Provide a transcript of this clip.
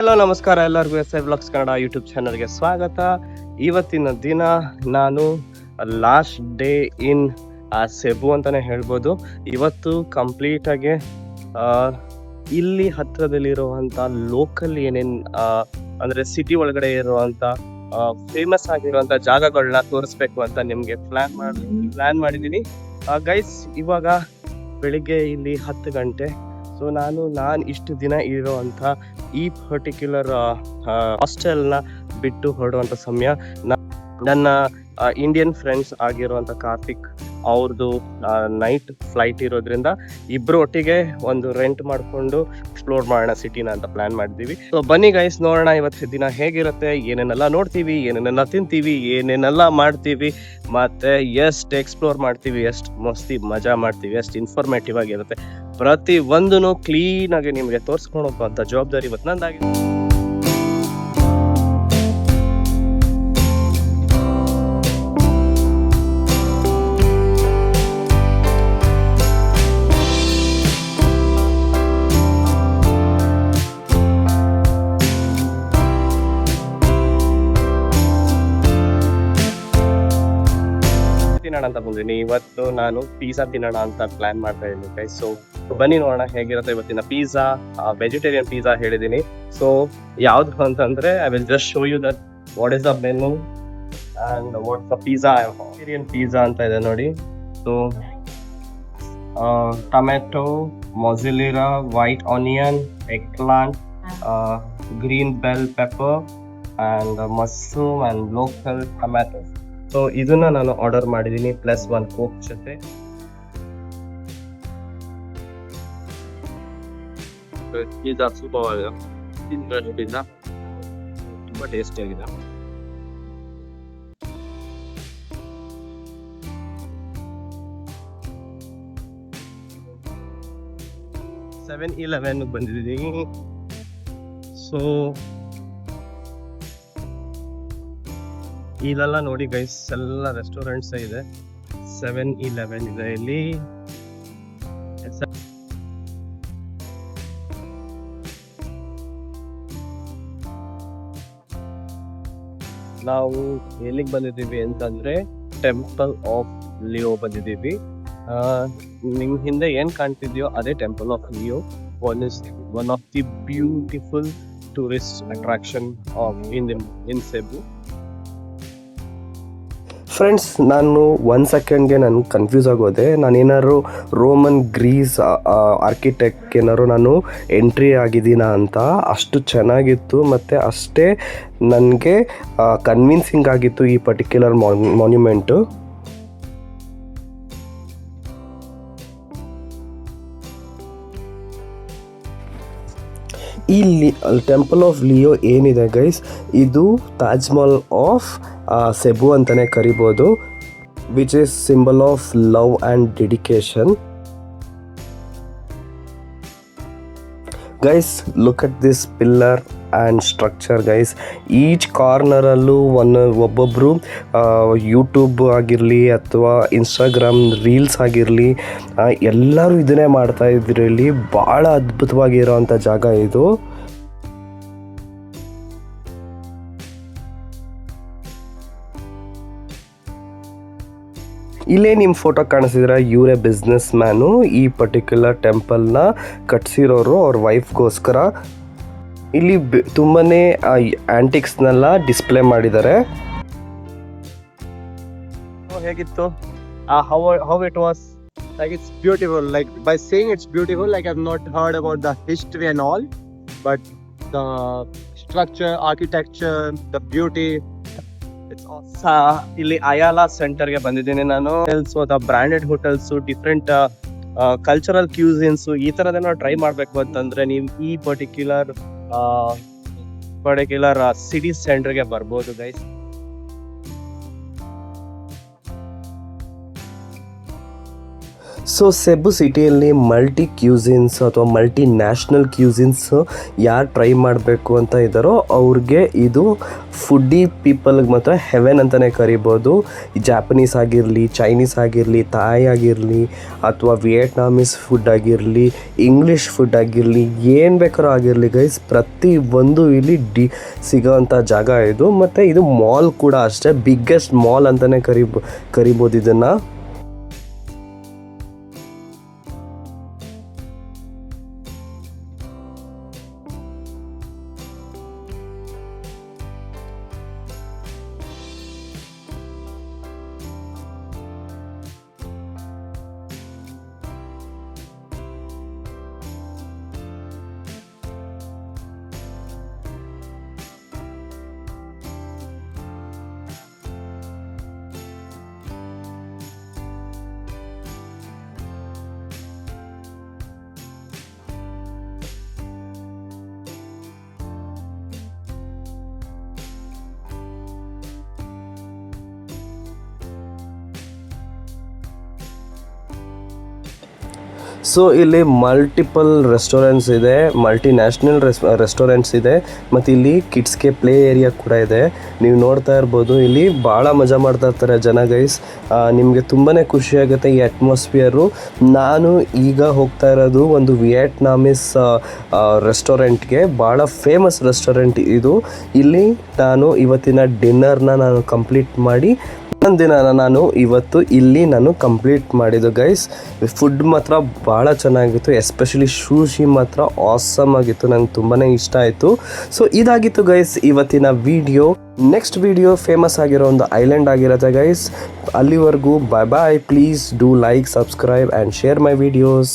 Hello ನಮಸ್ಕಾರ ಎಲ್ಲರಿಗೂ SI vlogs Kannada YouTube ಚಾನಲ್ಗೆ ಸ್ವಾಗತ. ಇವತ್ತಿನ ದಿನ ನಾನು ಲಾಸ್ಟ್ ಡೇ ಇನ್ ಸೆಬು ಅಂತಾನೆ ಹೇಳ್ಬೋದು. ಇವತ್ತು ಕಂಪ್ಲೀಟ್ ಆಗಿ ಇಲ್ಲಿ ಹತ್ರದಲ್ಲಿರುವಂತ ಲೋಕಲ್ ಏನೇನ್ ಅಂದ್ರೆ ಸಿಟಿ ಒಳಗಡೆ ಇರುವಂತ ಫೇಮಸ್ ಆಗಿರುವಂತ ಜಾಗಗಳನ್ನ ತೋರಿಸ್ಬೇಕು ಅಂತ ನಿಮ್ಗೆ ಪ್ಲಾನ್ ಮಾಡಿದೀನಿ ಗೈಸ್. ಇವಾಗ ಬೆಳಿಗ್ಗೆ ಇಲ್ಲಿ 10 ಗಂಟೆ. ಸೊ ನಾನು ಇಷ್ಟು ದಿನ ಇರುವಂತ ಈ ಪರ್ಟಿಕ್ಯುಲರ್ ಹಾಸ್ಟೆಲ್ನ ಬಿಟ್ಟು ಹೊರಡುವಂತ ಸಮಯ. ನನ್ನ ಇಂಡಿಯನ್ ಫ್ರೆಂಡ್ಸ್ ಆಗಿರುವಂತ ಕಾರ್ತಿಕ್ ಅವ್ರದ್ದು ನೈಟ್ ಫ್ಲೈಟ್ ಇರೋದ್ರಿಂದ ಇಬ್ರು ಒಟ್ಟಿಗೆ ಒಂದು ರೆಂಟ್ ಮಾಡ್ಕೊಂಡು ಎಕ್ಸ್ಪ್ಲೋರ್ ಮಾಡೋಣ ಸಿಟಿನ ಅಂತ ಪ್ಲಾನ್ ಮಾಡಿದೀವಿ. ಸೊ ಬನ್ನಿ ಗೈಸ್, ನೋಡೋಣ ಇವತ್ತು ದಿನ ಹೇಗಿರುತ್ತೆ, ಏನೇನೆಲ್ಲ ನೋಡ್ತೀವಿ, ಏನೇನೆಲ್ಲ ತಿಂತೀವಿ, ಏನೇನೆಲ್ಲ ಮಾಡ್ತೀವಿ, ಮತ್ತೆ ಎಷ್ಟು ಎಕ್ಸ್ಪ್ಲೋರ್ ಮಾಡ್ತೀವಿ, ಎಷ್ಟು ಮಸ್ತಿ ಮಜಾ ಮಾಡ್ತೀವಿ, ಎಷ್ಟು ಇನ್ಫಾರ್ಮೇಟಿವ್ ಆಗಿರುತ್ತೆ, ಪ್ರತಿ ಒಂದೂ ಕ್ಲೀನ್ ಆಗಿ ನಿಮಗೆ ತೋರಿಸ್ಕೊಂಡು ಹೋಗುವಂತ ಜವಾಬ್ದಾರಿ ಇವತ್ತು ನಂದಾಗಿದೆ. ತಿನ್ನೋಣ ಅಂತ ಬಂದಿನಿ. ಇವತ್ತು ನಾನು ಪಿಜ್ಜಾ ತಿನ್ನೋಣ ಅಂತ ಪ್ಲಾನ್ ಮಾಡ್ತಾ ಇದ್ದೀನಿ ಗೈಸ್. ಸೊ ಬನ್ನಿ ನೋಡೋಣ ಹೇಗಿರುತ್ತೆ ಇವತ್ತಿನ ಪಿಜ್ಜಾ. ವೆಜಿಟೇರಿಯನ್ ಪಿಜ್ಜಾ ಹೇಳಿದೀನಿ. ಸೊ ಯಾವ್ದು ಅಂತಂದ್ರೆ I will just show you that what is the menu and what the pizza. Vegetarian pizza ಅಂತ ಇದೆ ನೋಡಿ. So tomato, mozzarella, white onion, eggplant, green bell pepper and mushroom and local tomato. So ಇದನ್ನ ನಾನು order ಮಾಡಿದ್ದೀನಿ, plus 1 coke ಜೊತೆ. Pizza super ಆಗಿದೆ. Pizza ತುಂಬಾ tasty ಆಗಿದೆ. $7-11 ಬಂದಿದ್ದೀನಿ. ಸೊ ಇಲ್ಲೆಲ್ಲ ನೋಡಿ ಗೈಸ್, ಎಲ್ಲ ರೆಸ್ಟೋರೆಂಟ್ಸ್ ಇದೆ. 7-11 ಇದೆ ಇಲ್ಲಿ. ನಾವು ಎಲ್ಲಿಗೆ ಬಂದಿದ್ದೀವಿ ಅಂತಂದ್ರೆ ಟೆಂಪಲ್ ಆಫ್ ಲಿಯೋ ಬಂದಿದ್ದೀವಿ. ನಿಮ್ ಹಿಂದೆ ಏನ್ ಕಾಣ್ತಿದ್ಯೋ ಅದೇ temple of Leo. One of the beautiful tourist attraction of in Cebu. Friends, ನಾನು 1 ಸೆಕೆಂಡ್ಗೆ ನಾನು ಕನ್ಫ್ಯೂಸ್ ಆಗೋದೆ. ನಾನೇನಾದ್ರು ರೋಮನ್ ಗ್ರೀಸ್ ಆರ್ಕಿಟೆಕ್ಟ್ ಏನಾದ್ರು ನಾನು ಎಂಟ್ರಿ ಆಗಿದ್ದೀನ ಅಂತ. ಅಷ್ಟು ಚೆನ್ನಾಗಿತ್ತು ಮತ್ತು ಅಷ್ಟೇ ನನಗೆ ಕನ್ವಿನ್ಸಿಂಗ್ ಆಗಿತ್ತು ಈ ಪರ್ಟಿಕ್ಯುಲರ್ ಮಾನ್ಯುಮೆಂಟು. ಇಲ್ಲಿ ಟೆಂಪಲ್ ಆಫ್ ಲಿಯೋ ಏನಿದೆ ಗೈಸ್, ಇದು ತಾಜ್ ಮಹಲ್ ಆಫ್ ಸೆಬು ಅಂತಲೇ ಕರಿಬೋದು, which is symbol of love and dedication. Guys, look at this pillar and structure guys. Each ಕಾರ್ನರಲ್ಲೂ ಒಬ್ಬೊಬ್ಬರು ಯೂಟ್ಯೂಬ್ ಆಗಿರಲಿ ಅಥವಾ ಇನ್ಸ್ಟಾಗ್ರಾಮ್ ರೀಲ್ಸ್ ಆಗಿರಲಿ ಎಲ್ಲರೂ ಇದನ್ನೇ ಮಾಡ್ತಾ ಇದ್ರಲ್ಲಿ. ಭಾಳ ಅದ್ಭುತವಾಗಿರೋವಂಥ ಜಾಗ ಇದು. ಇಲ್ಲೇ ನಿಮ್ಮ ಫೋಟೋ ಕಾಣಿಸಿದ್ರೆ ಇವರೇ ಬಿಸ್ನೆಸ್ ಮ್ಯಾನು. ಈ ಪರ್ಟಿಕ್ಯುಲರ್ ಟೆಂಪಲ್ನ ಕಟ್ಸಿರೋರು ಅವ್ರ ವೈಫ್ಗೋಸ್ಕರ. ಇಲ್ಲಿ ತುಂಬಾನೇ ಆಂಟಿಕ್ಸ್ನೆಲ್ಲ ಡಿಸ್ಪ್ಲೇ ಮಾಡಿದ್ದಾರೆ. ಹೇಗಿತ್ತು? How it was? Like, it's beautiful. Like, by saying it's beautiful, like, I've not heard about the history and all, but the structure, architecture, the beauty, it's awesome. ಇಲ್ಲಿ Ayala ಸೆಂಟರ್ಗೆ ಬಂದಿದ್ದೀನಿ ನಾನು. Branded hotels, different cultural ಕ್ಯೂಸಿನ್ಸ್, ಈ ಥರದೇನೋ try ಮಾಡಬೇಕು ಅಂತಂದ್ರೆ ನೀವು ಈ particular city ಸೆಂಟರ್ಗೆ ಬರ್ಬೋದು ಗೈಸ್. ಸೊ ಸೆಬು ಸಿಟಿಯಲ್ಲಿ ಮಲ್ಟಿ ಕ್ಯೂಸಿನ್ಸ್ ಅಥವಾ ಮಲ್ಟಿ ನ್ಯಾಷನಲ್ ಕ್ಯೂಸಿನ್ಸ್ ಯಾರು ಟ್ರೈ ಮಾಡಬೇಕು ಅಂತ ಇದ್ದಾರೋ ಅವ್ರಿಗೆ ಇದು ಫುಡ್ಡಿ ಪೀಪಲ್ಗೆ ಮಾತ್ರ ಹೆವೆನ್ ಅಂತಲೇ ಕರಿಬೋದು. ಜಾಪನೀಸ್ ಆಗಿರಲಿ, ಚೈನೀಸ್ ಆಗಿರಲಿ, ಥಾಯ್ ಆಗಿರಲಿ, ಅಥವಾ ವಿಯೆಟ್ನಾಮೀಸ್ ಫುಡ್ ಆಗಿರಲಿ, ಇಂಗ್ಲೀಷ್ ಫುಡ್ ಆಗಿರಲಿ, ಏನು ಬೇಕಾದ್ರೂ ಆಗಿರಲಿ ಗೈಸ್, ಪ್ರತಿ ಒಂದು ಇಲ್ಲಿ ಸಿಗೋವಂಥ ಜಾಗ ಇದು. ಮತ್ತು ಇದು ಮಾಲ್ ಕೂಡ ಅಷ್ಟೇ, ಬಿಗ್ಗೆಸ್ಟ್ ಮಾಲ್ ಅಂತಲೇ ಕರಿಬೋದು ಇದನ್ನು. ಸೊ ಇಲ್ಲಿ ಮಲ್ಟಿಪಲ್ ರೆಸ್ಟೋರೆಂಟ್ಸ್ ಇದೆ, ಮಲ್ಟಿ ನ್ಯಾಷನಲ್ ರೆಸ್ಟೋರೆಂಟ್ಸ್ ಇದೆ, ಮತ್ತು ಇಲ್ಲಿ ಕಿಡ್ಸ್ಗೆ ಪ್ಲೇ ಏರಿಯಾ ಕೂಡ ಇದೆ. ನೀವು ನೋಡ್ತಾ ಇರ್ಬೋದು, ಇಲ್ಲಿ ಭಾಳ ಮಜಾ ಮಾಡ್ತಾ ಇರ್ತಾರೆ ಜನ ಗೈಸ್. ನಿಮಗೆ ತುಂಬಾ ಖುಷಿಯಾಗುತ್ತೆ ಈ ಅಟ್ಮಾಸ್ಫಿಯರು. ನಾನು ಈಗ ಹೋಗ್ತಾ ಇರೋದು ಒಂದು ವಿಯೆಟ್ನಾಮೀಸ್ ರೆಸ್ಟೋರೆಂಟ್ಗೆ, ಭಾಳ ಫೇಮಸ್ ರೆಸ್ಟೋರೆಂಟ್ ಇದು. ಇಲ್ಲಿ ನಾನು ಇವತ್ತಿನ ಡಿನ್ನರ್ನ ನಾನು ಕಂಪ್ಲೀಟ್ ಮಾಡಿ ನನ್ನ ದಿನ ನಾನು ಇವತ್ತು ಇಲ್ಲಿ ನಾನು ಕಂಪ್ಲೀಟ್ ಮಾಡಿದ್ದು ಗೈಸ್. ಫುಡ್ ಮಾತ್ರ ಭಾಳ ಚೆನ್ನಾಗಿತ್ತು, ಎಸ್ಪೆಷಲಿ ಶೂಶಿ ಮಾತ್ರ ಆಸಮ್ ಆಗಿತ್ತು, ನಂಗೆ ತುಂಬಾ ಇಷ್ಟ ಆಯಿತು. ಸೊ ಇದಾಗಿತ್ತು ಗೈಸ್ ಇವತ್ತಿನ ವಿಡಿಯೋ. ನೆಕ್ಸ್ಟ್ ವಿಡಿಯೋ ಫೇಮಸ್ ಆಗಿರೋ ಒಂದು ಐಲ್ಯಾಂಡ್ ಆಗಿರುತ್ತೆ ಗೈಸ್. ಅಲ್ಲಿವರೆಗೂ bye bye. Please do like, subscribe and share my videos.